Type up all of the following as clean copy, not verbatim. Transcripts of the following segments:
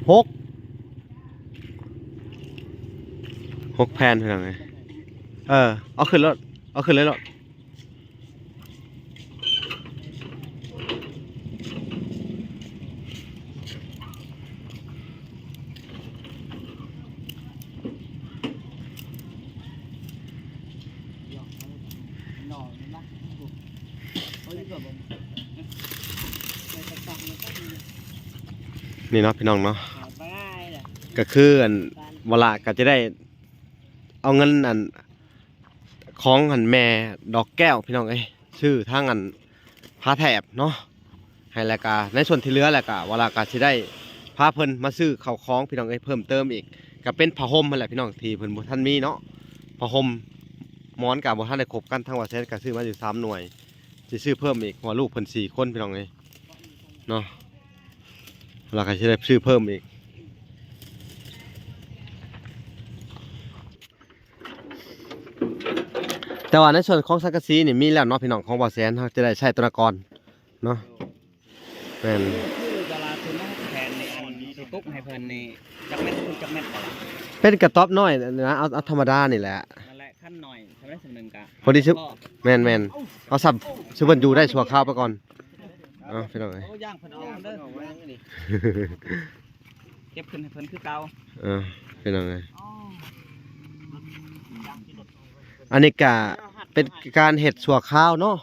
หกแผ่นเป็นไงเอาขึ้นรถเลยรถนี่เนาะพี่น้องเนาะก็คือเวลาก็จะได้เอาเงินของแม่ดอกแก้วพี่น้องชื่อทางผ้าแถบเนาะให้แล้วก็ในส่วนที่เหลือแล้วก็เวลาก็สิได้พาเพิ่นมาซื้อข้าวของพี่น้องเพิ่มเติมอีกก็เป็นผ้าห่มนั่นแหละพี่น้องที่เพิ่นบ่ทันมีเนาะผ้าห่มหมอนก็บ่ทันได้ครบกันทั้งว่าแสนก็ซื้อมาอยู่3หน่วยสิซื้อเพิ่มอีกเพราะว่าลูกเพิ่น4คนพี่น้องเนาะแล้วก็สิได้ซื้อเพิ่มอีกแต่ว่าในส่วนของสังกะสีนี่มีแล้วเนาะพี่น้องของบ่อแสนเขาจะได้ใช้ตัวกรเนาะเป็นคือเวลาคุณต้องแทนในตุ๊กให้เพิ่นนี่จักเม็ดเป็นกระต๊อบน้อยนะเอาธรรมดานี่แหละนั่นแหละขั้นหน่อยทำได้สำนึงกะพอดีชิบแมนเอาสับชิบเพิ่นอยู่ได้ชั่วคราวไปก่อนพี่น้องย่างเพิ่นเอาเด้อเก็บขึ้นให้เพิ่นคือเก่าพี่น้องอันนี้กะเป็นการเห็ดชั่วคราวเนาะ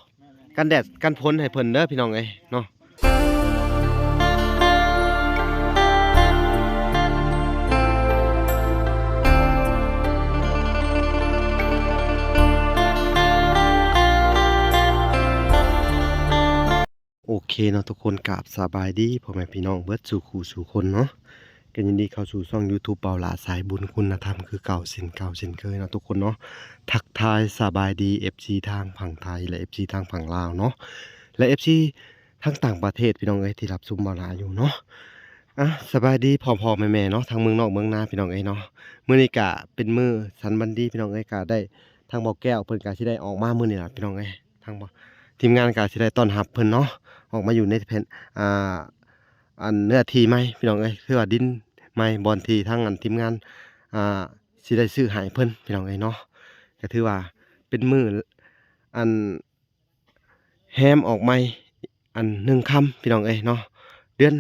กันแดดกันพ้นให้เพิ่นเด้อพี่น้องเนาะโอเคเนาะทุกคนกราบสบายดีพ่อแม่พี่น้องเบิดสู่คู่สู่คนเนาะกันยินดีเข้าสู่ช่อง YouTube เปาหลาสายบุญคุณธรรมคือเก่าเช่นเคยเนาะทุกคนเนาะทักทายสบายดี FC ทางฝั่งไทยและ FC ทางฝั่งลาวเนาะและ FC ทางต่างประเทศพี่น้องที่รับชมเปาหลาอยู่เนาะสบายดีพ่อแม่เนาะทางเมืองนอกเมืองนาพี่น้องเนาะมื้อนี้กะเป็นมื้อสันบันดีพี่น้องกะได้ทางบ่อแก้วเพิ่นกะสิได้ออกมามื้อนี้ล่ะพี่น้องทางทีมงานกะสิได้ต้อนรับเพิ่นเนาะออกมาอยู่ในแผ่นเนื้อที่ใหม่พี่น้องคือว่าดินใหม่บอนที่ทางทีมงานสิได้ซื้อให้เพิ่นพี่น้องเนาะก็ถือว่าเป็นมื้อแฮมออกใหม่1ค่ำพี่น้องเนาะเดือน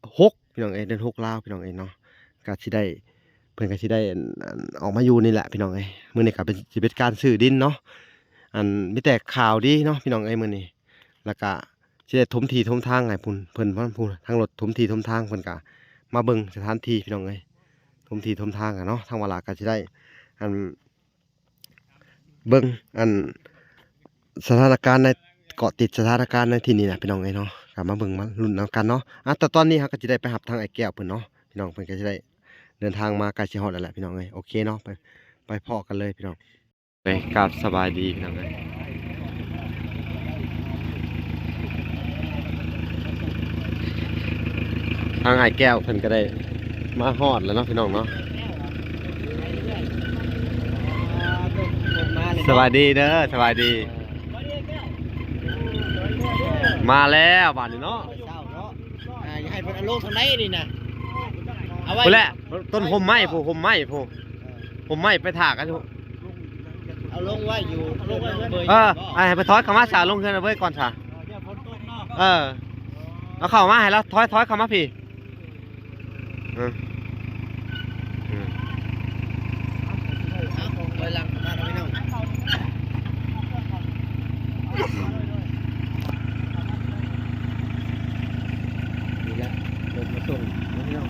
6พี่น้องเดือน6ลาวพี่น้องเนาะก็สิได้เพิ่นก็สิได้ออกมาอยู่นี่แหละพี่น้องมื้อนี้ก็เป็นสิเป็นการซื้อดินเนาะมีแต่ข่าวดีเนาะพี่น้องมื้อนี้แล้วก็สิได้ถมที่ถมทางให้เพิ่นทางรถถมที่ถมทางเพิ่นก็มาเบิ่งสถานที่พี่น้องถมที่ถมทางเนาะทางเวลาก็สิได้เบิ่งสถานการณ์ในเกาะติดสถานการณ์ในที่นี่นะพี่น้องเนาะก็มาเบิ่งมาลุ้นเอากันเนาะแต่ตอนนี้เฮาก็สิได้ไปรับทางไอ้แก้วเพิ่นเนาะพี่น้องเพิ่นก็สิได้เดินทางมาใกล้สิฮอดแล้วแหละพี่น้องโอเคเนาะไปพ้อกันเลยพี่น้องไปกราบสบายดีพี่น้องทางไอ้แก้วเพิ่นก็ได้มาฮอดแล้วเนาะพี่น้องเนาะสวัสดีเด้อสวัสดีมาแล้วบ้านนี้เนาะอย่าให้เพิ่นเอาลงทางไหนนี่นะเอาไว้แหละต้นห่มไม้ผู้ห่มไม้ไปถากกันทุกเอาลงไว้อยู่ลงไว้เบยให้ไปถอยเข้ามาสาลงเฮือนเอาไว้ก่อนซะเอาเข้ามาให้แล้วถอยเข้ามาพี่ลอยหลังมาแล้วพี่น้องนี่แหละลงมาส่งพี่น้อง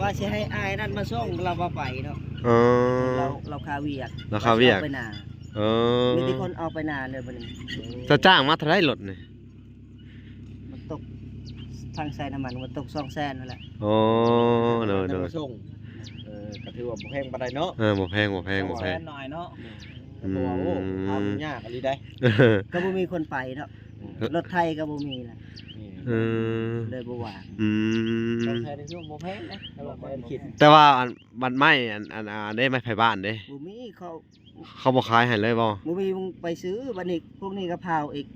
ว่าจะให้อายนั่นมาส่งเราบ่ไปเนาะเราคาเวียกไปนามีที่คนเอาไปนาเลยบัดนี้จะจ้างมาเท่าไรรถนี่มันตกทางใส่น้ำมันมันตก200,000นั่นแหละเนอะส่งก็ถือว่าบ่แพงปานใดเนาะบ่แพงหน่อยเนาะตัวโอ้เอายากอะไรได้ก็บ่มีคนไปเนาะรถไทยก็บ่มีล่ะ เลยบ่ว่าง แพงในช่วงบ่แพงนะแต่ว่าบ่คิด แต่ว่ามันไม้ได้ไม้ไผบ้านเด้ บ่มีเขา เขาบ่ขายให้เลยบ่ บ่มีมึงไปซื้อบัดนี้พวกนี้ก็พาวอีก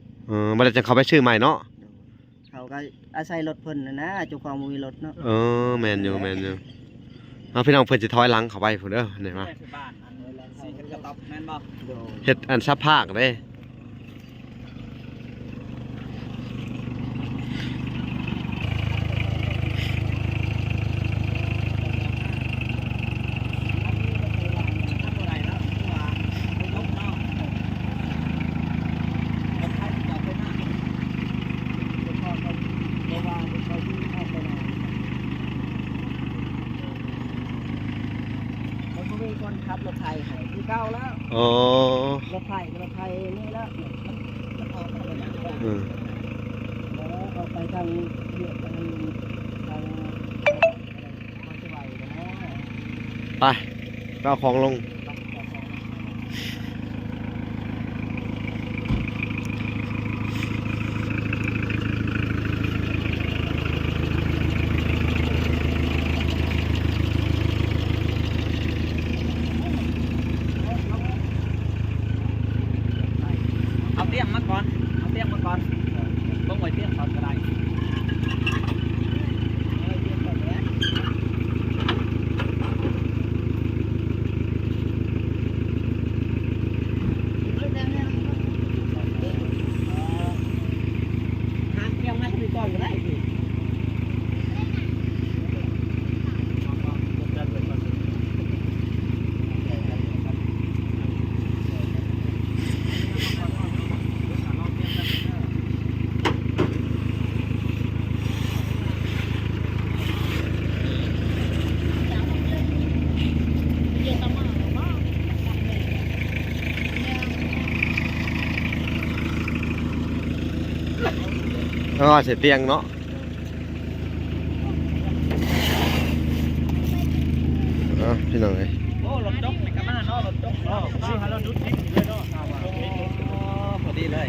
บ่ได้จังเขาไปซื้อใหม่เนาะ เขาก็อาศัยรถเพิ่นนะเจ้าของบ่มีรถเนาะ แม่นอยู่เอาพี่น้องเพิ่นสิถอยหลังเข้าไปพุ่นเด้อนี่มา บ้านอันสีกระต๊อบแม่นบ่ เฮ็ดอันซับภาคเด้คนขับรถไถให้คือเก่าแล้ว อ๋อ รถไถนี่แล้วมันออกมาแล้วเอาไปทางเวียดทางสบายนะ ไปก็เอาของลงเอาเตียงมาก่อนต้องไว้เตียงก่อนก็ได้ยังไม่ถึงก่อนก็ได้พี่ เสียเตียงเนาะพี่น้องเอ้ย โอ้รถจกในกระมาเนาะรถจกเนาะซื้อให้เราดุดทิ้งเลยเนาะพอดีเลย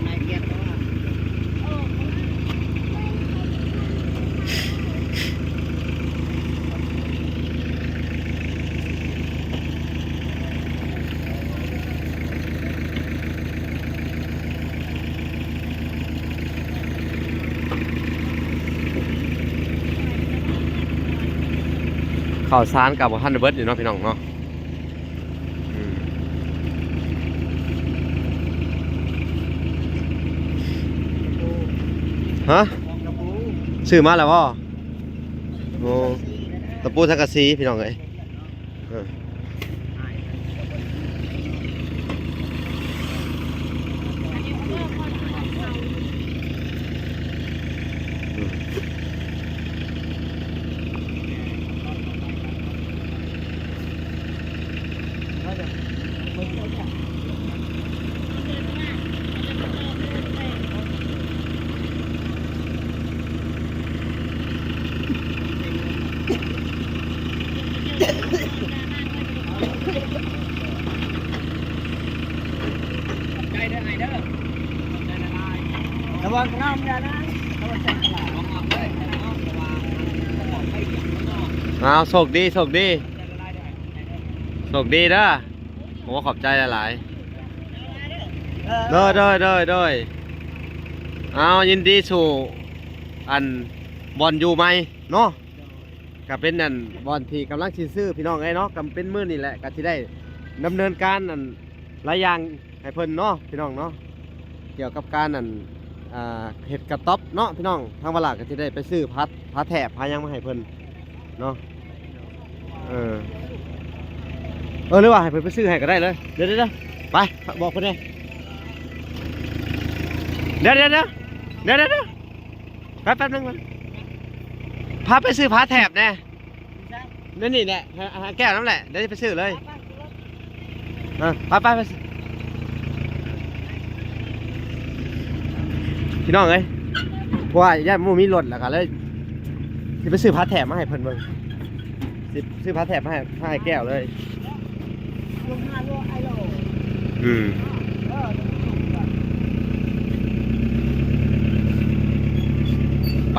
นายเกียรติ ข้าวสารกับท่านเบิร์ดอยู่เนาะพี่น้องเนาะฮะซื้อมาแล้วบ่โอ้ตะปูสังกะสีพี่น้องเอ้ยใจเด้อไงเด้อใจละลาย ระวังน้ำยานะระวังจักรลา ลองเอาเลยเนาะระวังบอกให้เก็บเนาะ อ้าวโชคดีใจละลายเด้อ โชคดีเด้อผมว่าขอบใจหลายๆโดยเอายินดีสู่อันบอลอยู่ไหมเนาะก็เป็นอันบอลที่กำลังสิซื้อพี่น้องไอ้เนาะก็เป็นมื้อนี่แหละก็สิได้ดำเนินการอันหลายอย่างให้เพิ่นเนาะพี่น้องเนาะเกี่ยวกับการอันเห็ดกระต๊อบเนาะพี่น้องทางเวลาก็สิได้ไปซื้อพัดแถบพายังมาให้เพิ่นเนาะหรือว่าให้เพิ่นไปซื้อให้ก็ได้เลยเดี๋ยวไปบอกเพิ่นเลยเดี๋ยวแป๊บนึงพาไปซื้อพัดแถบแน่นี่แหละแก้วน้ำแหละเดี๋ยวจะไปซื้อเลยไปพี่น้องเอ้ยเพราะว่าย่ามูมีรถแล้วกันเลยจะไปซื้อพัดแถบมาให้เพิ่นเบิ่งซื้อพัดแถบมาให้แก้วเลย ลง5 โลไอโล อืม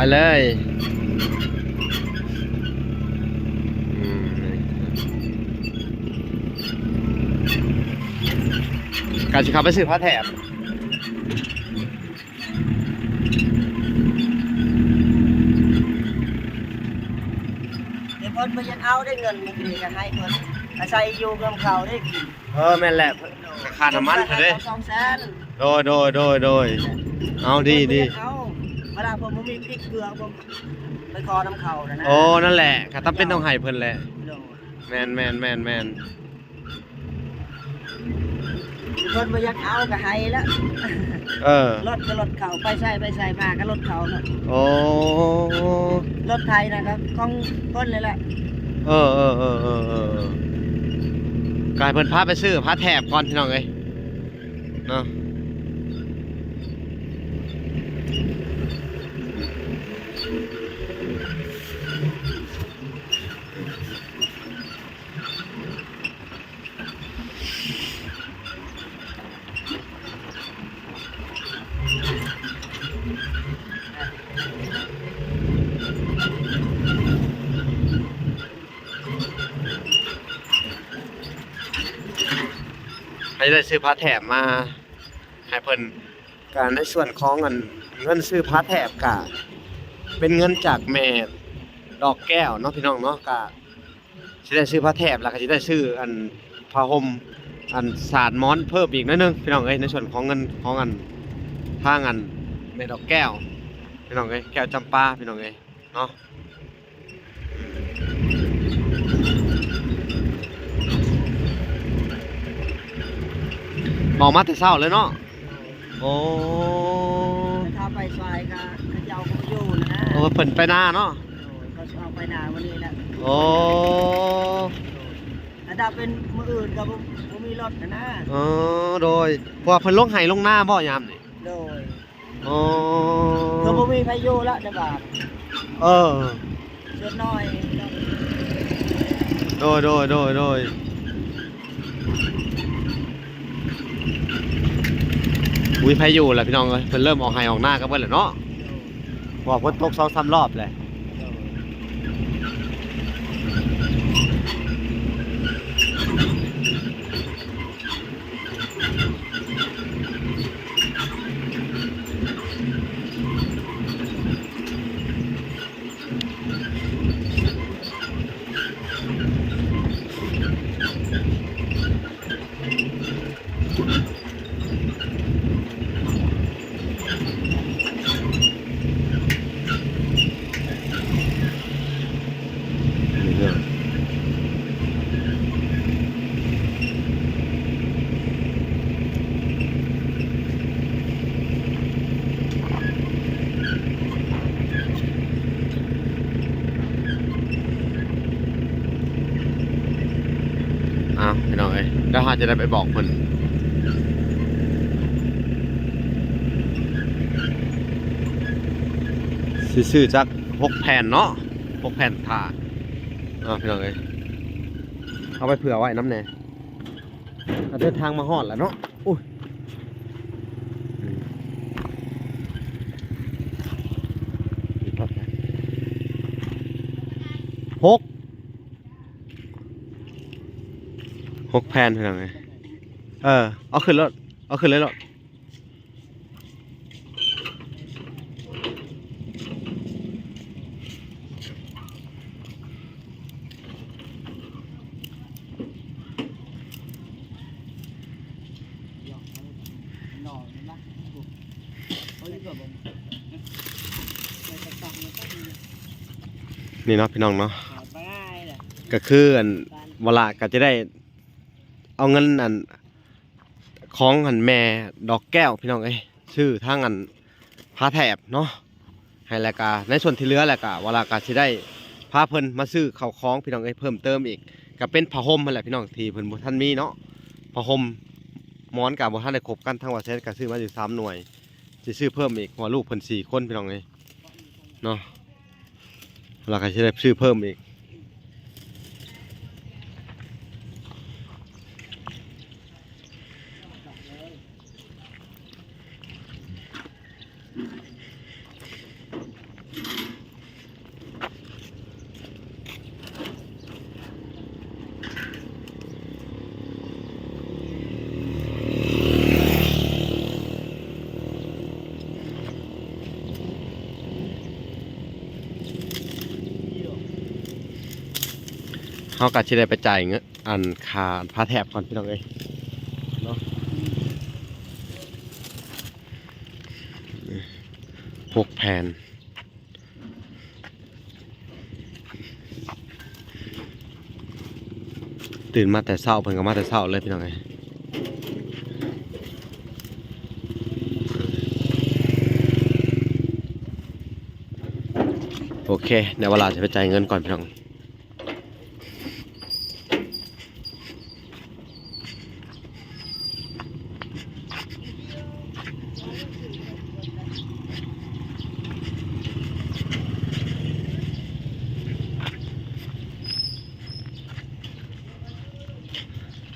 ไปเลยการสิขับไปซื้อผ้าแถบ เดี๋ยวเพิ่นไปยันเอาได้เงินมันนี่ก็ให้เพิ่นอาศัยอยู่กับเขาได้กิน แม่นแหละค่าน้ำมันเพิ่นเด้ 200,000 โดยเอาดีเอาเวลาผมบ่มีพริกเกลือผมไปขอน้ำเขานะ โอ้นั่นแหละก็ต้องเป็นต้องให้เพิ่นแหละ โดย แม่น เพิ่นบ่อยากเอาก็ให้แล้ว รถก็รถเขาไปใส่มาก็รถเขาเนาะ โอ้ รถไทยนะครับของเพิ่นเลยแหละ กายเพิ่นพาไปซื้อผ้าแถบก่อนพี่น้องเอ้ยเนาะให้ได้ซื้อผ้าแถบมาให้เพิ่นการในส่วนของเงินซื้อผ้าแถบก็เป็นเงินจากแม่ดอกแก้วเนาะพี่น้องเนาะก็สิได้ซื้อผ้าแถบแล้วก็สิได้ซื้อผ้าห่มสาดหมอนเพิ่มอีกนิดนึงพี่น้องเอ้ยในส่วนของเงินของทางแม่ดอกแก้วพี่น้องเอ้ยแก้วจำปาพี่น้องเอ้ยเนาะออกมาแต่เช้าเลยเนาะโอ้ ถ้าไปซอยก็เขาจะเอาเขาอยู่นะ เพิ่นไปหน้าเนาะ เขาเอาไปนาวันนี้แหละ โอ้ ถ้าเป็นมื้ออื่นก็บ่มีรถนะ โดยเพราะว่าเพิ่นลงไห้ลงหน้าบ่ยามนี่ โดย อ๋อ ก็บ่มีไผอยู่ละเด้อบาด เออ เดือดน้อย โดยอุ้ยไผอยู่แหละพี่น้องเอ้ยเพิ่นเริ่มออกไห้ออกหน้ากันเบิดแล้วเนาะเพราะว่าเพิ่นตก 2-3 รอบแหละพี่น้องเอ้ยเดี๋ยวเราจะได้ไปบอกเพิ่นซื้อจัก6 แผ่นเนาะ6 แผ่นถ่าพี่น้องเอ้ยเอาไปเผื่อไว้น้ำแน่เดินทางมาฮอดแล้วเนาะอุ้ย6 แผ่นพี่น้องเอ้ยเอาขึ้นรถเลยรถนี่เนาะพี่น้องเนาะก็คือเวลาก็จะได้เอาเงินของแม่ดอกแก้วพี่น้องเอ้ยชื่อทางผ้าแถบเนาะให้แล้วก็ในส่วนที่เหลือแล้วก็เวลาก็สิได้พาเพิ่นมาซื้อข้าวของพี่น้องเอ้ยเพิ่มเติมอีกก็เป็นผ้าห่มนั่นแหละพี่น้องที่เพิ่นบ่ทันมีเนาะผ้าห่มหมอนก็บ่ทันได้ครบกันทั้งว่าเซตก็ซื้อมาอยู่3 หน่วยสิซื้อเพิ่มอีกเพราะว่าลูกเพิ่น4 คนพี่น้องเอ้ยเนาะแล้วก็สิได้ซื้อเพิ่มอีก เฮาก็สิได้ไปจ่ายเงินอันค่าผ้าแถบก่อนพี่น้องเอ้ยเนาะ6 แผ่นตื่นมาแต่เช้าเพิ่นก็มาแต่เช้าเลยพี่น้องเอ้ยโอเคเดี๋ยวเวลาจะไปจ่ายเงินก่อนพี่น้อง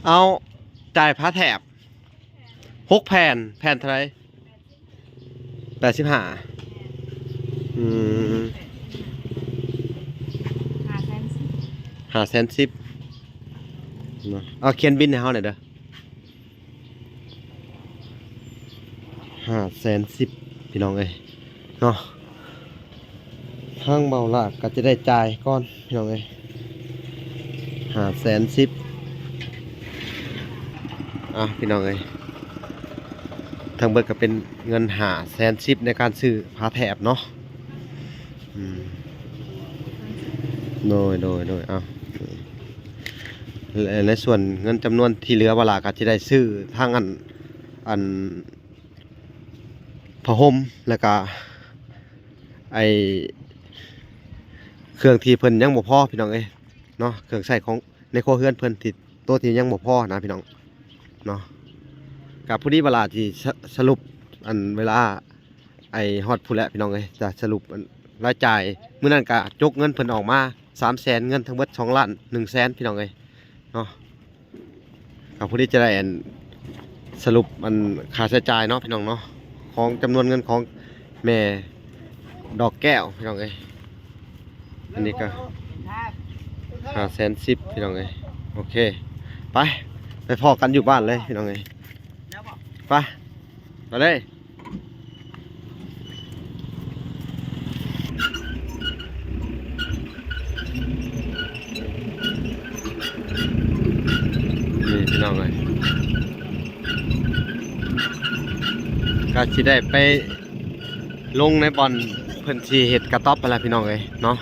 เอาจ่ายผ้าแถบ6 แผ่นแผ่นเท่าไหร่85อืม510,000เนาะเอาเขียนบินให้เฮาหน่อยเด้อ510,000พี่น้องเอ้ยเนาะทางเบาลากก็จะได้จ่ายก่อนพี่น้องเอ้ย510,000พี่น้องเอ้ยทั้งเบิดก็เป็นเงิน510,000ในการซื้อผ้าแถบเนาะโดยเอาในส่วนเงินจำนวนที่เหลือเวลาก็จะได้ซื้อทางอันผ้าห่มแล้วก็ไอเครื่องที่เพิ่นยังบ่พอพี่น้องเอ้ยเนาะเครื่องใช้ของในครัวเรือนเพิ่นที่ตัวที่ยังบ่พอนะพี่น้องเนาะกับผู้นี้เวลาที่สรุปอันเวลาไอฮอดผู้แล้วพี่น้องเอ้ยจะสรุปรายจ่ายมื้อนั้นก็จกเงินเพิ่นออกมา300,000เงินทั้งหมด2,100,000พี่น้องเอ้ยเนาะกับผู้นี้จะได้อันสรุปอันค่าใช้จ่ายเนาะพี่น้องเนาะของจำนวนเงินของแม่ดอกแก้วพี่น้องเอ้ยอันนี้ก็510,000พี่น้องเอ้ยโอเคไปพอกันอยู่บ้านเลยพี่น้องเอ้ยไปเลยนี่พี่น้องเอ้ยก็สิได้ไปลงในบอลเพิ่นสิเฮ็ดกระต๊อบไปแล้วพี่น้องเอ้ยเนาะ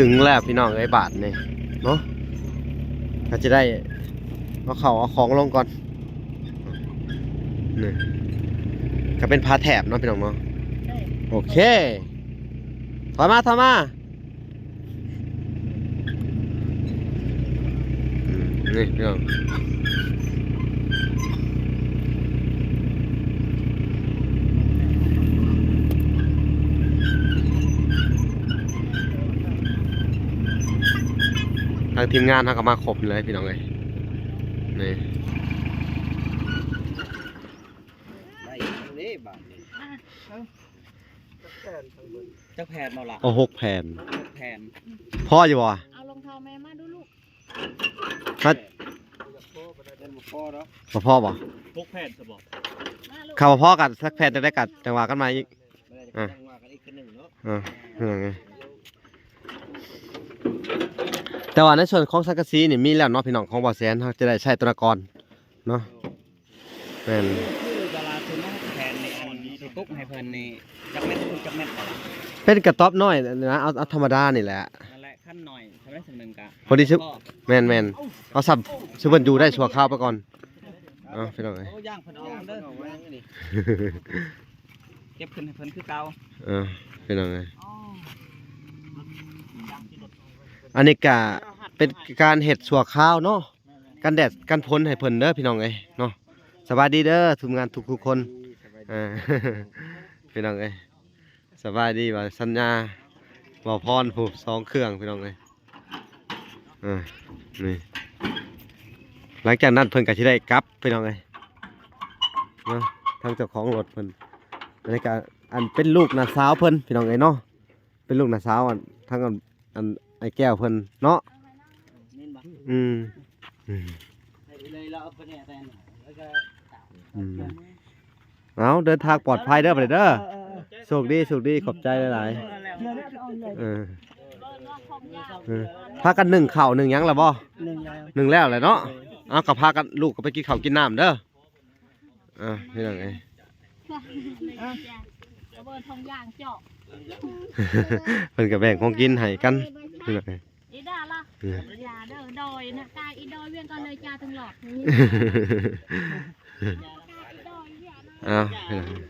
ถึงแล้วพี่น้องเอ้ยบาทนี่เนาะก็จะได้เอาของลงก่อนนี่ก็เป็นผ้าแถบเนาะพี่น้องเนาะโอเคถอยมานี่พี่น้องทางทีมงานเขาก็มาครบเลยพี่น้องเลยนี่จักแผ่นเนาะล่ะเอา6 แผ่น แผ่น พ่ออยู่บ่เอารองเท้าแม่มาดูลูกมาพ่อเนาะพ่อบ่6 แผ่นซะบ่ ข้าวพ่อกัดสักแผ่นจะได้กัดจังหวะกันมาอีกจังหวะกันอีกคนนึงเนาะแต่ว่าในส่วนของสังกะสีนี่มีแล้วเนาะพี่น้องของบ่อแสนเขาจะได้ใช้ตัวกรเนาะเป็นคือเวลาคุณเอาแผ่นในอันนี้ตุ๊กให้เพิ่นนี่จักเม็ดเป็นกระต๊อบน้อยนะเอาธรรมดานี่แหละนั่นแหละขั้นหน่อยทำได้สำนึงกะพอดีแม่นเอาสับซื้อเพิ่นอยู่ได้ชั่วคราวไปก่อนพี่น้องเอ้ยย่างเพิ่นเอาเด้อนี่เก็บขึ้นให้เพิ่นคือเก่าพี่น้องเอ้ยอันนี้ก็เป็นการเฮ็ดชั่วคราวเนาะกันแดดกันฝนให้เพิ่นเด้อพี่น้องเอ้ยเนาะสบายดีเด้อทุกงานทุกคนพี่น้องเอ้ยสบายดีว่าสัญญาบ่พรผูก2 เครื่องพี่น้องเอ้ยนี่หลังจากนั้นเพิ่นก็สิได้กลับพี่น้องเอ้ยเนาะทางเจ้าของรถเพิ่นอันนี้ก็อันเป็นลูกน้าสาวเพิ่นพี่น้องเอ้ยเนาะเป็นลูกน้าสาวทางอันไอ้แก้วเพิ่นเนาะให้เลยเราเอาไปแน่แทนแล้วก็ เอาเดินทางปลอดภัยเด้อไปเด้อโชคดีขอบใจหลายๆพากัน1ข้าว1หยังล่ะบ่ 1แล้วแหละเนาะเอาก็พากันลูกก็ไปกินข้าวกินน้ำเด้อนี่นั่นไง ระเบิดทองยางเจาะ เพิ่นก็แบ่งของกินให้กันนี่นั่นไง อีดาล่ะอย่าเด้อดอยนะกายอีดอยเวียนกันเลยจ้าทั้งหลอดนี้ เอานี่นั่น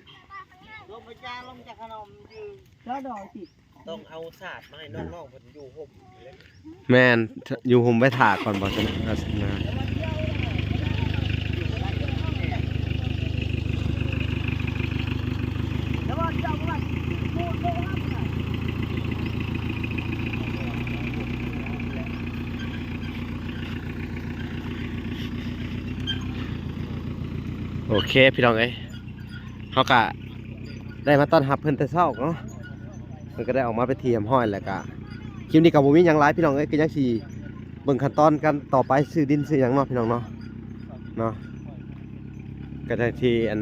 ลงไปจ้าลงจากขนมยืนแล้วดอยสิต้องเอาศาสตร์มาให้น้องๆเพิ่นอยู่ห่ม แม่นอยู่ห่มไว้ถ่าก่อนบ่ซั่นนะโอเคพี่น้องเอ้ยเขาก็ได้มาต้อนรับเพิ่นแต่เช้าเนาะเพิ่นก็ได้ออกมาไปเทียมห้อยแล้วก็คลิปนี้ก็บ่มีหยังหลายพี่น้องเอ้ยก็ยังสิเบิ่งขั้นตอนกันต่อไปซื้อดินซื้อหยังเนาะพี่น้องเนาะก็ได้ที่อัน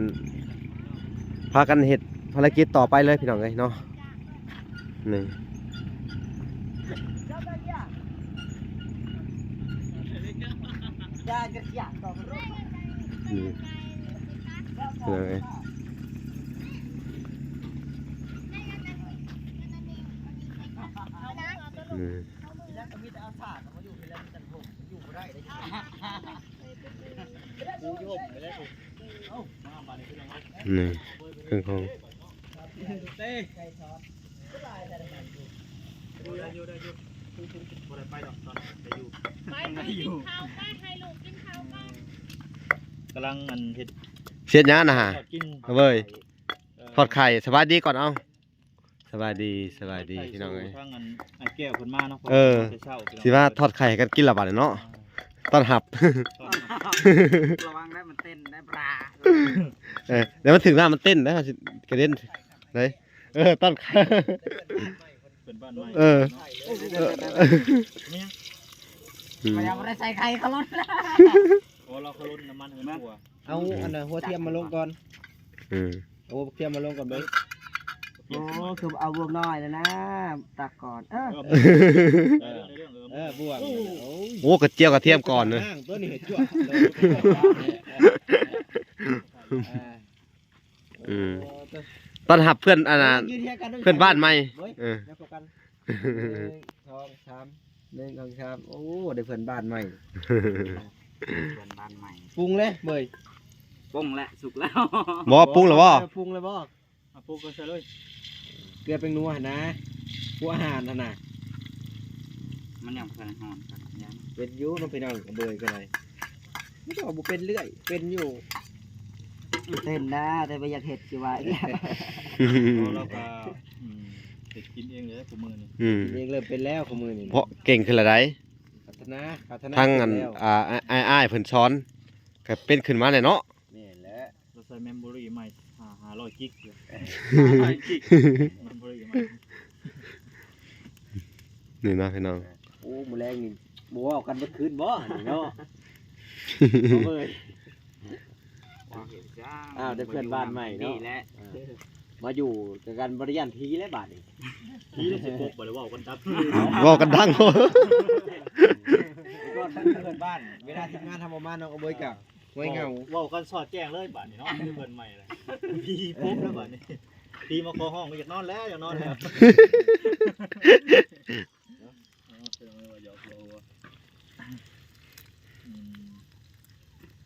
พากันเฮ็ดภารกิจต่อไปเลยพี่น้องเอ้ยเนาะนี่พี่น้องเอ้ยนี่เครื่องของ ไปกินข้าวป้าให้ลูกกินข้าวป้าก ำลังอันเฮ็ด เสียดหยังนะฮะ กิน เอาเว้ยทอดไข่สบายดีก่อนเอาสบายดีพี่น้องเอ้ย ทางอันไอ้แก้วเพิ่นมาเนาะ สิว่าทอดไข่ให้กันกินละบาดเนาะต้อนรับ ระวังได้มันเต้นได้ปลา เดี๋ยวมันถึงหน้ามันเต้นนะสิกระเด็นไหนต้อนไข่ เป็นบ้านใหม่ พยายามไม่ได้ใส่ไข่เขาล้นแล้ว โอ้เราเขาล้นน้ำมันให้มันหัว เอาอันน่ะหัวเทียมมาลงก่อนเอาหัวเทียมมาลงก่อนเบ้ย โอ้คือเอาบวกน้อยแล้วนะตักก่อนบวก โอ้กระเจียวกระเทียมก่อนเลย ตัวนี้เห็ดจั่วต้อนรับเพื่อนอันน่ะเพื่อนบ้านใหม่แล้วกัน1 2 3โอ้ได้เพื่อนบ้านใหม่ เพื่อนบ้านใหม่ ปรุงเลยเบ้ย ปรุงแล้วสุกแล้ว บ่ปรุงหรอบ่ ปรุงเลยบ่ ปลูกกันซะเลย เกลือเป็นนัวนะหัวอาหารน่ะ มันยังเพื่อนหอนยัง เป็นอยู่น้องพี่น้องเบ้ยก็ได้ไม่ต้องบ่เป็นเรื่อยเป็นอยู่ เต้นนะแต่ไม่อยากเห็ดสิว่า เราก็เฮ็ดกินเองเลยกูมื้อนี้ เองเริ่มเป็นแล้วของมือนี่ เพราะเก่งขึ้นละได้ พัฒนา ทั้งอันอ้ายเพิ่นสอนก็เป็นขึ้นมาแน่เนาะ นี่แหละ เราใส่เมมโมรี่ใหม่500กิกเลยเมมโมรี่ใหม่ นี่นะพี่น้อง โอ้มื้อแรงนี่บ่เว้ากันเบิดคืนบ่นี่เนาะเบ้ย อ้าวได้เพื่อนบ้านใหม่เนาะ มาอยู่กันบริยานทีและบาทนี่ ที่ได้16บ่ได้เว้ากันดับ เว้ากันดัง ก็ทั้งเพื่อนบ้านเวลาทีมงานทำออกมาน้องก็บ่อยกับไว้เงา เว้ากันสอดแจ้งเลยบาดนี้เนาะเพิ่นใหม่เลยพี่ปุ๊บแล้วบาดนี้พี่มาขอห้องอยากนอนแล้ว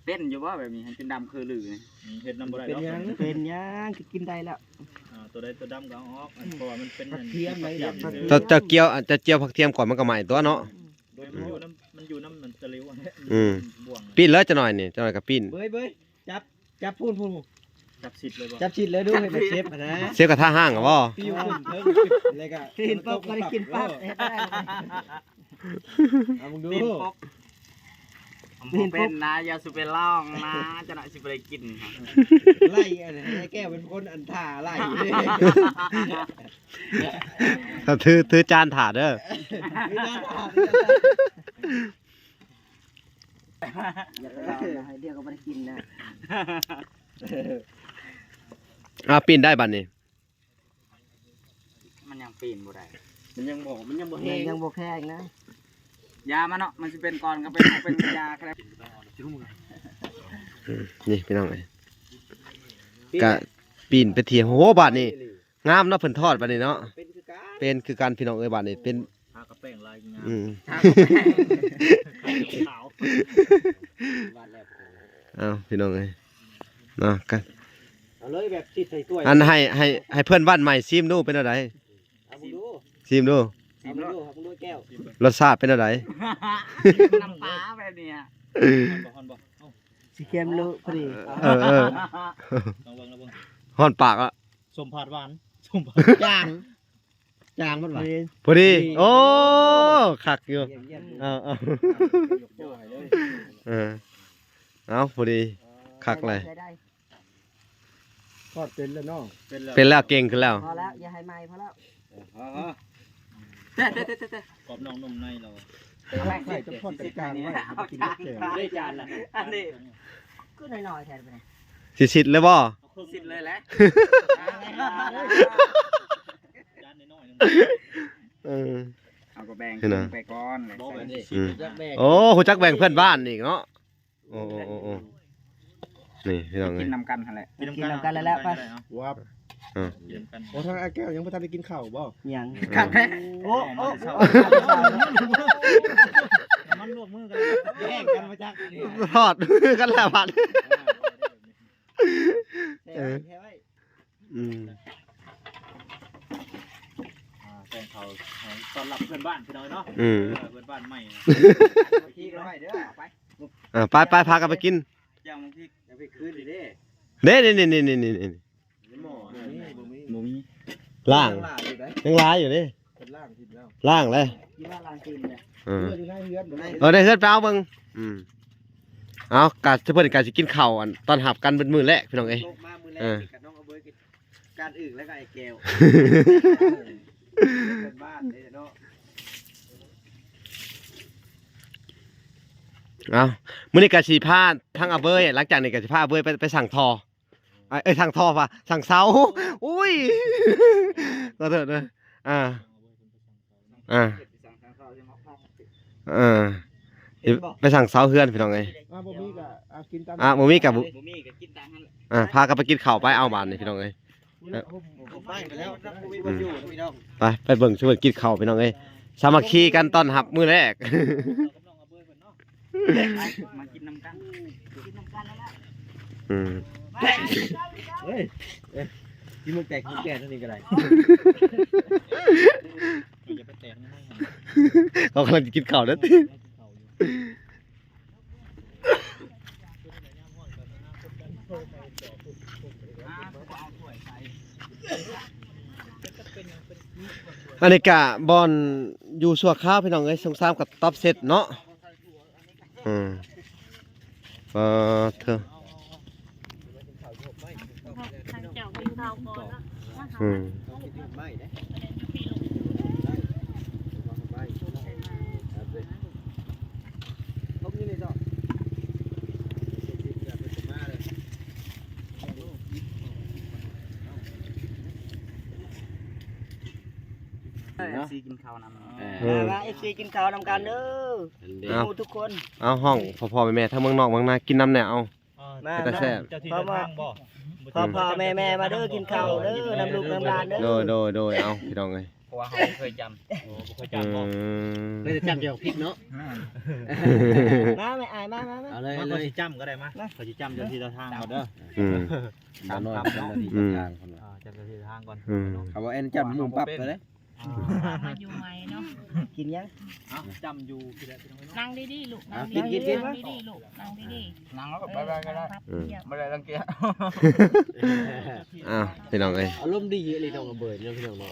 เป็นอยู่ว่าแบบนี้ให้เป็นดำคือหรือ เฮ็ดน้ำบ่ได้ เป็น เนาะ ยัง เป็นยังกินได้แล้ว ตัวใดตัวดำก็เอาออกเพราะว่ามันเป็น เทียมไหม จะเจียวผักเทียมก่อนมันก็ใหม่ตัวเนาะ มันอยู่น้ำมันตะลิ้วบ่วง ปิ้นแล้วจะหน่อยนี่จะหน่อยกับปิ้น เบ้ยจับพูน จับสิทธิ์เลยบ่ จับชิดเลยดูให้เป็นเชฟนะ เซฟกระทะห้างเหรอบ่ ปิ้วขึ้นเลยก็ กินปั๊บก็ได้กินปั๊บเฮ็ดได้ เอามึงดู ผมเป็นนะอย่าสุไปล่องนะจะหน่อยสิไปกิน ไล่อันนี้แก้วเป็นคนอันท่าไล่ ถ้าถือจานถาดเด้อ อย่าไปลองนะให้เดี๋ยวก็ไม่ได้กินนะ ปีนได้บัดนี้ มันยังปีนบ่ได้ มันยังบ่ มันยังบ่แข็งนะ ยามันเนาะมันสิเป็นก่อนก็เป็นยาครับ นี่พี่น้องเอ้ยก็ปีนไปเที่ยวโหบัดนี้งามเนาะเพิ่นทอดบัดนี้เนาะ เป็นคือการ เป็นคือกันพี่น้องเอ้ยบัดนี้เป็น ทากระแป้งลายงาม อืม ขาว วาดแล้ว เอาพี่น้องเอ้ยเนาะกัน เอาเลยแบบติดใส่ถ้วย อันให้เพื่อนบ้านใหม่ซิมดูเป็นอะไร เอามึงดู ซิมดู เอามึงดูเอามึงดูแก้ว รสชาติเป็นอะไร น้ำปลาแบบเนี้ย สิเค็มลุพอดี เออ ลองเบิ่ง ฮ้อนปากอ่ะ สมผัดหวานสมผัด จางมันว่ะ พอดีโอ้คักอยู่ เยี่ยม เอา โจ้ยเลย เอาพอดี คักเลย ใช้ได้ ทอดเป็นแล้วเนาะ เป็นแล้วเก่งขึ้นแล้ว พอแล้วอย่าให้ไหม้พอแล้ว เต้กรอบน้องนมในเรา ใส่จะทอดเป็นกลางไว้กินกับแก้วได้จานละ อันนี้ ก็น้อยๆแทนไปเลย สิเลยบ่ สิเลยแหละจานน้อย เออ เอาก็แบ่งไปก่อนเลย บอกแบบนี้ อืม ยักแบก โอ้หูจักแบ่งเพื่อนบ้านอีกเนาะโอ้นี่พี่น้อง กิ เอ้ น ย น้ำกันหั่นแหละ กินน้ำกันแล้วไป วับ กินน้ำกัน โอ้ทางไอ้แก้วยังไม่ทันได้กินข้าวบ่ ยัง คักแท้ โอ้ มันลวกมือกันแย่งกันมาจากนี่ ทอดกันแล้วบัดอืม แฟนเขาต้อนรับเพื่อนบ้านพี่น้อยเนาะ อืม เพื่อนบ้านใหม่ ขี้ก็ไม่เด้อไป ไปพากันไปกิน ย่างบางที อย่าไปคืนดิเด้ เด้นี่ หม้อนี่บ่มี หมูมี ล่าง ล่างอยู่ได้ ยังร้ายอยู่ดิ เป็นล่างทิ่มแล้ว ล่างเลย กินว่าลางกินเลย อยู่ในเฮือนบ่ได้ ได้เฮือนไปเอาเบิ่งเอากะเพิ่นกะสิกินข้าวอันตอนหับกันเป็นมื้อแรกพี่น้องเอ้ย ลงมามื้อแรกกับน้องเอาเบยกินการอึ่งแล้วก็ไอ้แก้วเป็นบ้านเด้เนาะ เอามื้อนี้กะสิพาทางอาเบยหลังจากนี้กะสิพาอาเบยไปสั่งทอทางทอป่ะสั่งเสาอุ้ยก็เถิดเด้อไปสั่งเสาเฮือนพี่น้องเอ้ย บ่มีก็กินตาม บ่มีกับ บ่มีก็กินตามนั้น พากันไปกินข้าวไปเอาบานนี่พี่น้องเอ้ย ผมไปแล้วบ่มีบ่อยู่พี่น้อง ไปเบิ่งช่วยกินข้าวพี่น้องเอ้ยสามัคคีกันตอนหับมื้อแรก มากินน้ำกัน กินน้ำกันแล้ว เฮ้ยกินมึงแตกมึงแก่เท่านี้ก็ได้ อย่าไปแตะมันให้ เขากำลังจะกินข้าวแล้ว อันนี้กะบอลอยู่ชั่วคราวพี่น้องเอ้ยสงสารกับท็อปเซตเนาะเธอ ทางเจ้ากินข้าวก่อนแล้วมาหา ต้องกินไม่เด้ผมอยู่ในดอก ซีกินข้าวนำ มาFC กินข้าวนำกันเด้อทุกคน เอาห้องพ่อแม่ถ้าเมืองนอกเมืองนากินน้ำแน่เอา มา แต่แซ่บ เจ้าที่เดินทางบ่ พ่อแม่มาเด้อกินข้าวเด้อนำลูกนำหลานเด้อ โดยเอาพี่น้องเอ้ย เพราะว่าเขาเคยจำบ่เคยจำบ่ ไม่ได้จำเดียวพริกเนาะ มาไม่อายมา เอาเลย มา เล เขา ย สิจำก็ได้มาเขาสิจำเจ้าที่เดินทางก่อนเด้อ ตามน้อยตามนาทีทางคนละ จำเจ้าที่เดินทางก่อน เขาบอกเอ็นจำมุมปั๊บเลย มาอยู่ใหม่เนาะ กินยัง จำอยู่ที่ใดพี่น้อง นั่งดีๆลูกนั่ง กิน ดีๆลูกนั่งดี นั่งแล้ว ๆ ก็ไปก็ได้ ครับเยี่ยม ไม่ได้รังเกียจ อ้าวพี่น้องเอ้ย อารมณ์ดีเลยน้องเบิร์ดเนาะพี่น้องเนาะ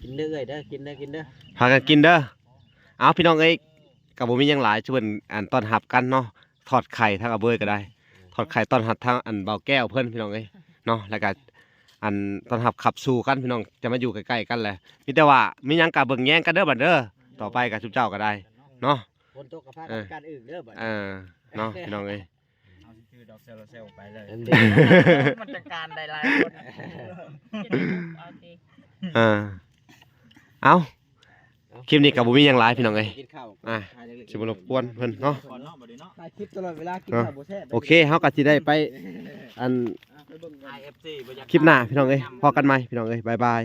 กินเด้อเด้อกินเด้อ พากันกินเด้อเอาพี่น้องเอ้ยกับผมมีหยังหลายชวนอันตอนหับกันเนาะทอดไข่ทางอาเบยก็ได้ทอดไข่ตอนหับทางอันเบาแก้วเพื่อนพี่น้องเอ้ยเนาะแล้วก็อันตอนหับขับสู่กันพี่น้องจะมาอยู่ใกล้ๆกันแหละมีแต่ว่ามีหยังกะเบิ่งแย่งกันเด้อบัดเด้อต่อไปกับชุบเจ้าก็ได้เนาะ คนโตกับพาการอื่นเด้อบัด เนาะพี่น้องเอ้ย ชื่อดอกเซลล์เซลล์ไปเลย อันเดียว มันจัดการได้หลายคน โอเค เอาคลิปนี้ก็บ่มีหยังหลายพี่น้องเอ้ย กินข้าว สิบ่รบกวนเพิ่นเนาะ ก่อนเนาะบ่ได้เนาะ ถ่ายคลิปตลอดเวลากินข้าวบ่แซ่บ โอเคเฮาก็สิได้ไปอัน IFC บ่อยาก คลิปหน้าพี่น้องเอ้ยพอกันใหม่พี่น้องเอ้ยบ๊ายบาย